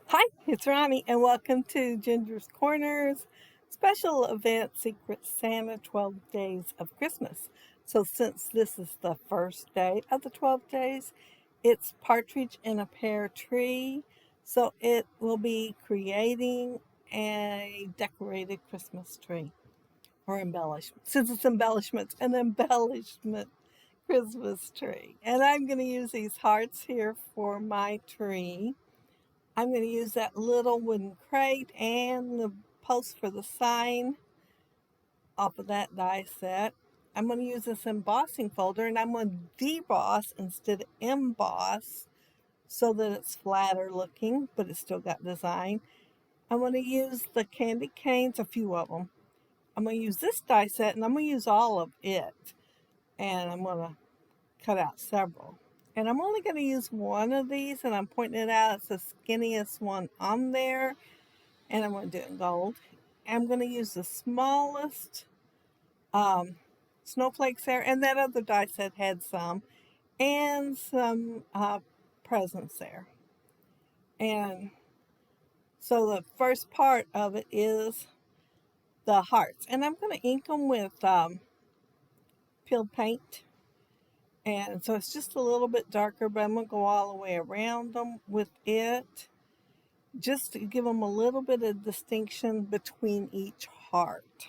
Hi, it's Ronnie, and welcome to Ginger's Corners special event Secret Santa 12 Days of Christmas. So, since this is the first day of the 12 days, it's partridge in a pear tree. So, it will be creating a decorated Christmas tree or embellishment. Since it's embellishments, an embellishment Christmas tree. And I'm going to use these hearts here for my tree. I'm going to use that little wooden crate and the post for the sign off of that die set. I'm going to use this embossing folder and I'm going to deboss instead of emboss so that it's flatter looking, but it's still got design. I'm going to use the candy canes, a few of them. I'm going to use this die set and I'm going to use all of it. And I'm going to cut out several. And I'm only going to use one of these, and I'm pointing it out. It's the skinniest one on there, and I'm going to do it in gold. I'm going to use the smallest snowflakes there, and that other die set had some, and some presents there. And so the first part of it is the hearts, and I'm going to ink them with peeled paint. And so it's just a little bit darker, but I'm going to go all the way around them with it just to give them a little bit of distinction between each heart.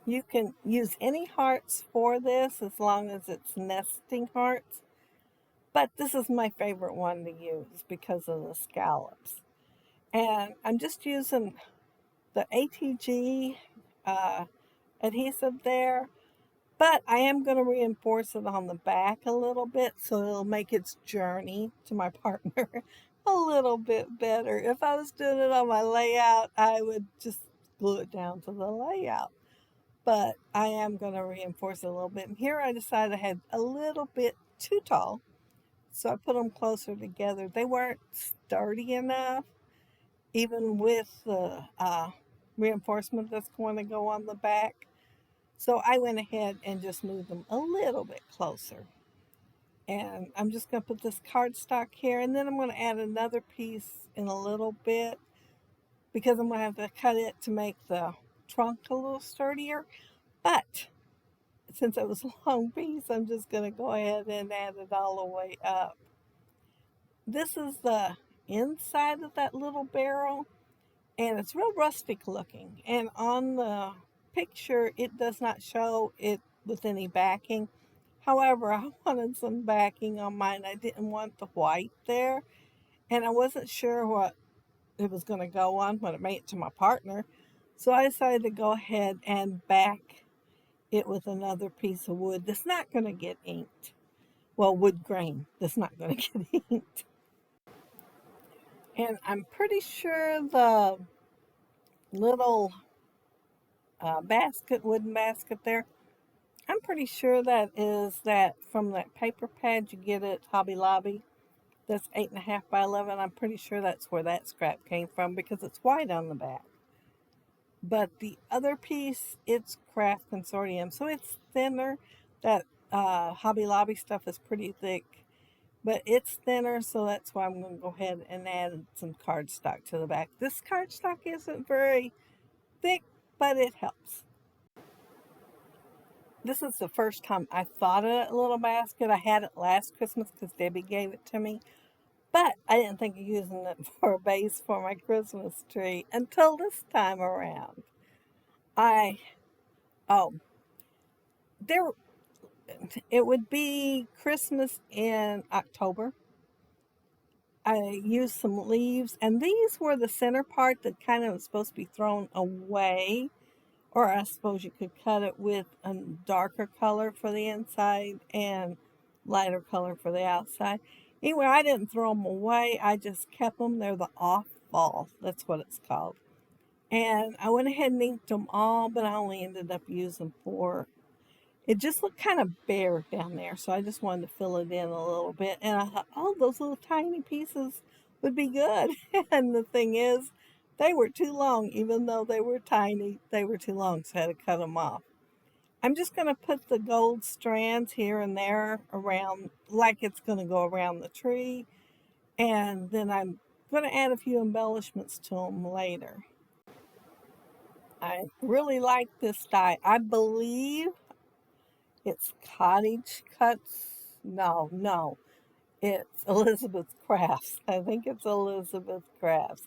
You can use any hearts for this as long as it's nesting hearts, but this is my favorite one to use because of the scallops. And I'm just using the ATG adhesive there, but I am going to reinforce it on the back a little bit so it'll make its journey to my partner a little bit better. If I was doing it on my layout, I would just glue it down to the layout. But I am going to reinforce it a little bit. And here I decided I had a little bit too tall, so I put them closer together. They weren't sturdy enough, even with the reinforcement that's going to go on the back. So I went ahead and just moved them a little bit closer. And I'm just going to put this cardstock here, and then I'm going to add another piece in a little bit because I'm going to have to cut it to make the trunk a little sturdier. But since it was a long piece, I'm just going to go ahead and add it all the way up. This is the inside of that little barrel, and it's real rustic looking. And on the picture, it does not show it with any backing. However, I wanted some backing on mine. I didn't want the white there, and I wasn't sure what it was going to go on when it made it to my partner. So I decided to go ahead and back it with another piece of wood that's not going to get inked. Well, wood grain that's not going to get inked. And I'm pretty sure the little wooden basket there, I'm pretty sure that is that from that paper pad you get at Hobby Lobby. That's 8.5 by 11. I'm pretty sure that's where that scrap came from because it's white on the back. But the other piece, it's Craft Consortium, so it's thinner. That Hobby Lobby stuff is pretty thick, but it's thinner, so that's why I'm going to go ahead and add some cardstock to the back. This cardstock isn't very thick, but it helps. This is the first time I thought of a little basket. I had it last Christmas because Debbie gave it to me, but I didn't think of using it for a base for my Christmas tree until this time around. I, oh, there, it would be Christmas in October. I used some leaves, and these were the center part that kind of was supposed to be thrown away, or I suppose you could cut it with a darker color for the inside and lighter color for the outside. Anyway, I didn't throw them away. I just kept them. They're the off fall. That's what it's called. And I went ahead and inked them all, but I only ended up using 4. It just looked kind of bare down there, so I just wanted to fill it in a little bit. And I thought, oh, those little tiny pieces would be good. And the thing is, they were too long. Even though they were tiny, they were too long, so I had to cut them off. I'm just going to put the gold strands here and there around, like it's going to go around the tree. And then I'm going to add a few embellishments to them later. I really like this dye. I believe it's Cottage Cuts. No, it's Elizabeth Crafts. I think it's Elizabeth Crafts.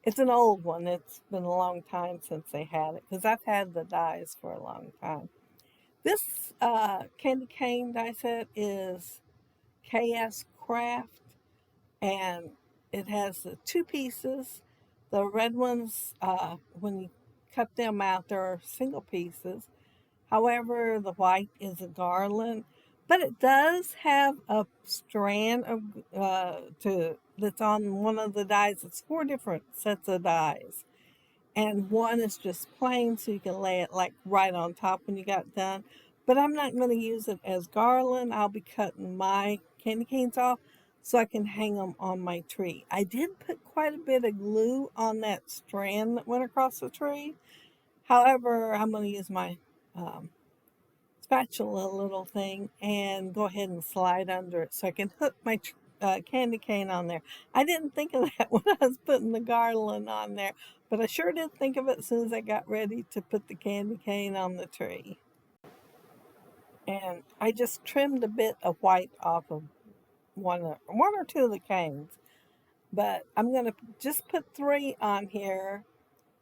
It's an old one. It's been a long time since they had it because I've had the dyes for a long time. This candy cane die set is KS Craft, and it has the two pieces. The red ones, when you cut them out, they're single pieces. However, the white is a garland, but it does have a strand of that's on one of the dies. It's four different sets of dies, and one is just plain, so you can lay it like right on top when you got done. But I'm not going to use it as garland. I'll be cutting my candy canes off so I can hang them on my tree. I did put quite a bit of glue on that strand that went across the tree. However, I'm going to use my um, spatula little thing and go ahead and slide under it so I can hook my candy cane on there. I didn't think of that when I was putting the garland on there, but I sure did think of it as soon as I got ready to put the candy cane on the tree. And I just trimmed a bit of white off of one or two of the canes, but I'm going to just put three on here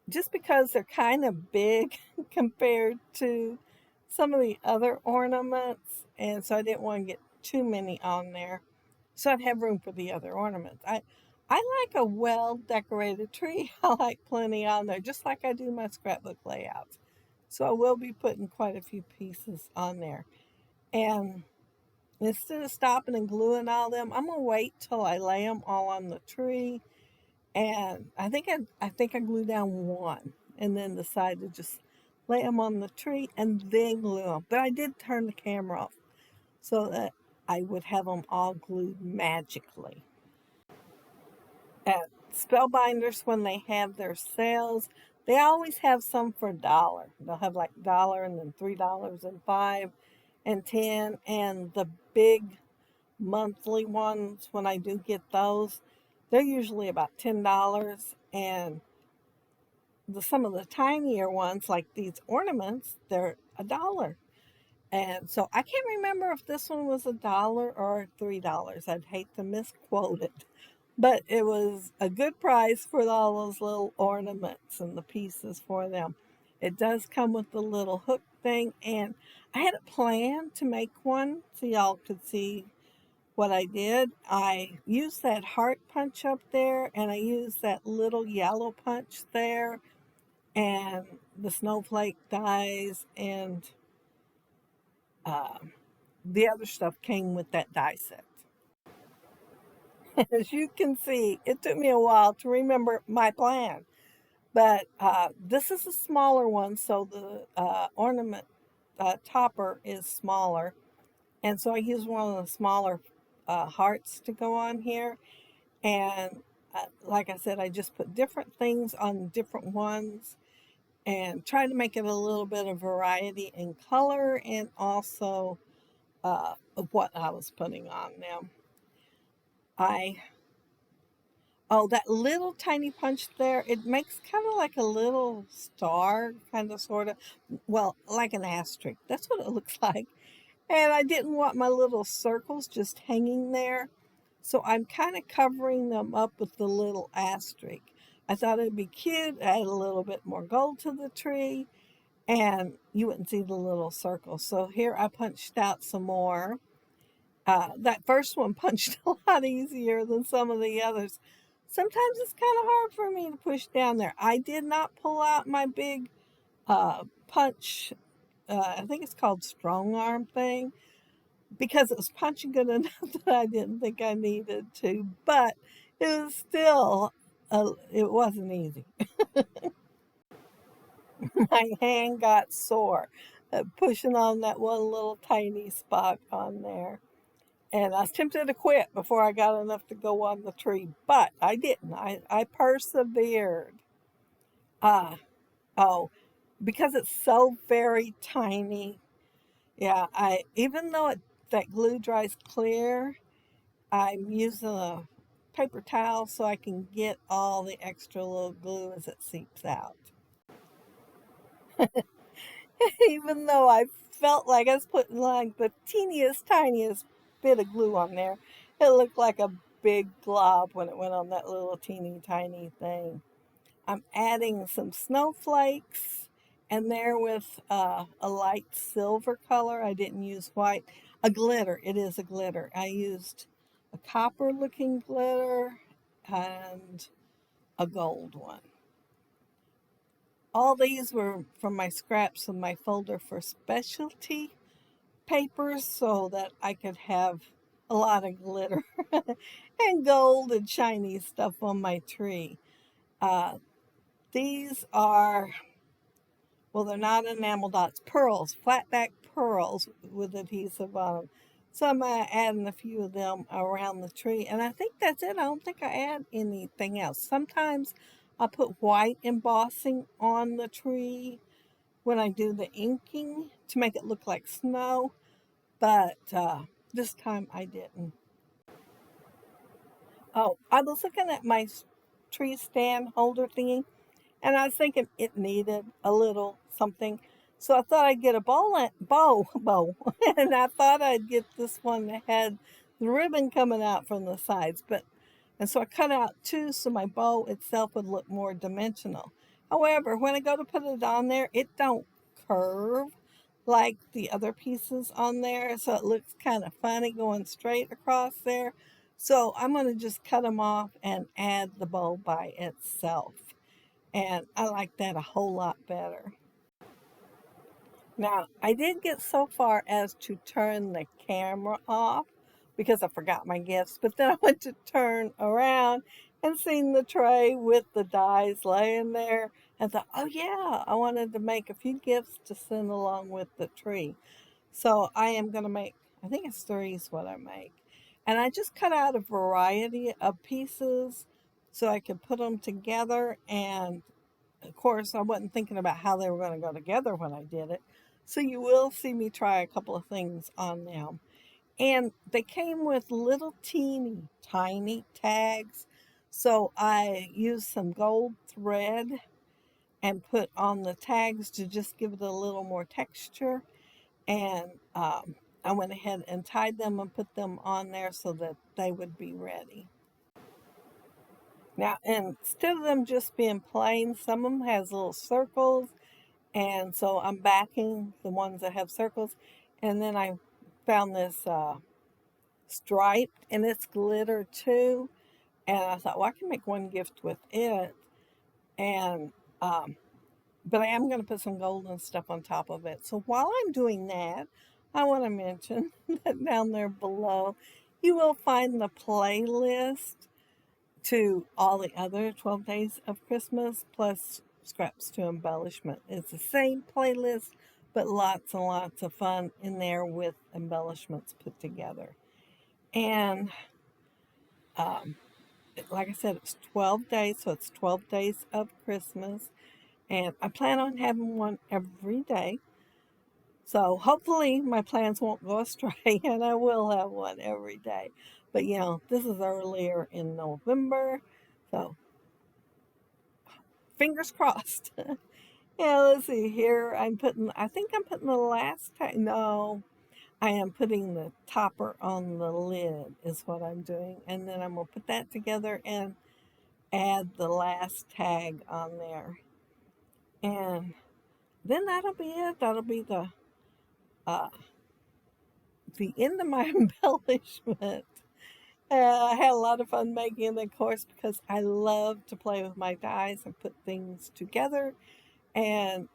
just because they're kind of big compared to some of the other ornaments, and so I didn't want to get too many on there, so I'd have room for the other ornaments. I like a well decorated tree. I like plenty on there, just like I do my scrapbook layouts. So I will be putting quite a few pieces on there. And instead of stopping and gluing all them, I'm gonna wait till I lay them all on the tree. And I think I glued down one, and then decided to just lay them on the tree and then glue them. But I did turn the camera off so that I would have them all glued magically. At Spellbinders, when they have their sales, they always have some for $1. They'll have like $1 and then $3 and 5 and 10, and the big monthly ones, when I do get those, they're usually about $10, and some of the tinier ones, like these ornaments, they're $1. And so I can't remember if this one was $1 or $3. I'd hate to misquote it, but it was a good price for all those little ornaments and the pieces for them. It does come with the little hook thing, and I had a plan to make one so y'all could see what I did. I used that heart punch up there, and I used that little yellow punch there, and the snowflake dies, and um, the other stuff came with that die set. As you can see, it took me a while to remember my plan, but this is a smaller one, so the ornament topper is smaller, and so I used one of the smaller hearts to go on here. And like I said, I just put different things on different ones and try to make it a little bit of variety in color and also of what I was putting on them. I Oh, that little tiny punch there, it makes kind of like a little star, kind of, sort of, well, like an asterisk. That's what it looks like. And I didn't want my little circles just hanging there. So I'm kind of covering them up with the little asterisk. I thought it'd be cute, add a little bit more gold to the tree, and you wouldn't see the little circle. So here I punched out some more. That first one punched a lot easier than some of the others. Sometimes it's kind of hard for me to push down there. I did not pull out my big punch, I think it's called strong arm thing, because it was punching good enough that I didn't think I needed to, but it was still, it wasn't easy. My hand got sore pushing on that one little tiny spot on there. And I was tempted to quit before I got enough to go on the tree, but I didn't. I persevered. Uh, oh, because it's so very tiny. Yeah, even though that glue dries clear, I'm using a paper towel so I can get all the extra little glue as it seeps out. Even though I felt like I was putting like the teeniest, tiniest bit of glue on there, it looked like a big glob when it went on that little teeny tiny thing. I'm adding some snowflakes and there with a light silver color. I didn't use white. A glitter. It is a glitter. I used a copper looking glitter and a gold one. All these were from my scraps of my folder for specialty papers so that I could have a lot of glitter and gold and shiny stuff on my tree. Uh, these are, well, they're not enamel dots, pearls, flat back pearls with adhesive on them. So I'm adding a few of them around the tree. And I think that's it. I don't think I add anything else. Sometimes I put white embossing on the tree when I do the inking to make it look like snow. But this time I didn't. Oh, I was looking at my tree stand holder thingy, and I was thinking it needed a little something. So I thought I'd get a bow, and I thought I'd get this one that had the ribbon coming out from the sides. And so I cut out two so my bow itself would look more dimensional. However, when I go to put it on there, it don't curve like the other pieces on there, so it looks kind of funny going straight across there. So I'm going to just cut them off and add the bow by itself. And I like that a whole lot better. Now, I did get so far as to turn the camera off because I forgot my gifts, but then I went to turn around and seen the tray with the dies laying there and thought, oh yeah, I wanted to make a few gifts to send along with the tree. So I am going to make, I think it's three is what I make. And I just cut out a variety of pieces so I could put them together. And of course, I wasn't thinking about how they were going to go together when I did it. So you will see me try a couple of things on them. And they came with little teeny tiny tags. So I used some gold thread and put on the tags to just give it a little more texture. And I went ahead and tied them and put them on there so that they would be ready. Now, instead of them just being plain, some of them has little circles, and so I'm backing the ones that have circles. And then I found this stripe, and it's glitter too. And I thought, well, I can make one gift with it, and but I am going to put some gold and stuff on top of it. So while I'm doing that, I want to mention that down there below, you will find the playlist to all the other 12 days of Christmas, plus scraps to embellishment. It's the same playlist, but lots and lots of fun in there with embellishments put together. And like I said, it's 12 days, so it's 12 days of Christmas. And I plan on having one every day. So hopefully my plans won't go astray and I will have one every day. But this is earlier in November. So fingers crossed. Let's see here. I think I'm putting the last tag. No, I am putting the topper on the lid is what I'm doing. And then I'm going to put that together and add the last tag on there. And then that'll be it. That'll be uh, the end of my embellishment. I had a lot of fun making it, of course, because I love to play with my dies and put things together and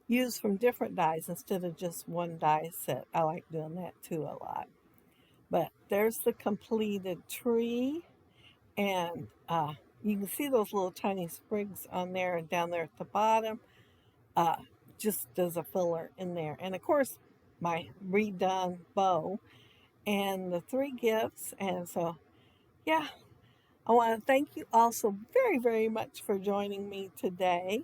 use from different dies instead of just one die set. I like doing that too a lot. But there's the completed tree, and you can see those little tiny sprigs on there and down there at the bottom. Uh, just as a filler in there. And of course, my redone bow and the three gifts. And so, yeah, I want to thank you all so very, very much for joining me today.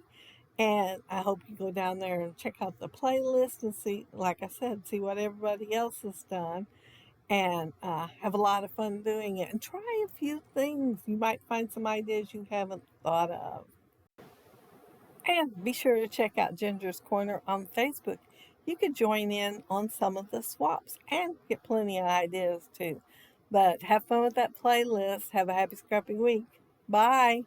And I hope you go down there and check out the playlist and see, like I said, see what everybody else has done. and have a lot of fun doing it. And try a few things. You might find some ideas you haven't thought of. And be sure to check out Ginger's Corner on Facebook. You could join in on some of the swaps and get plenty of ideas too. But have fun with that playlist. Have a happy scrappy week. Bye.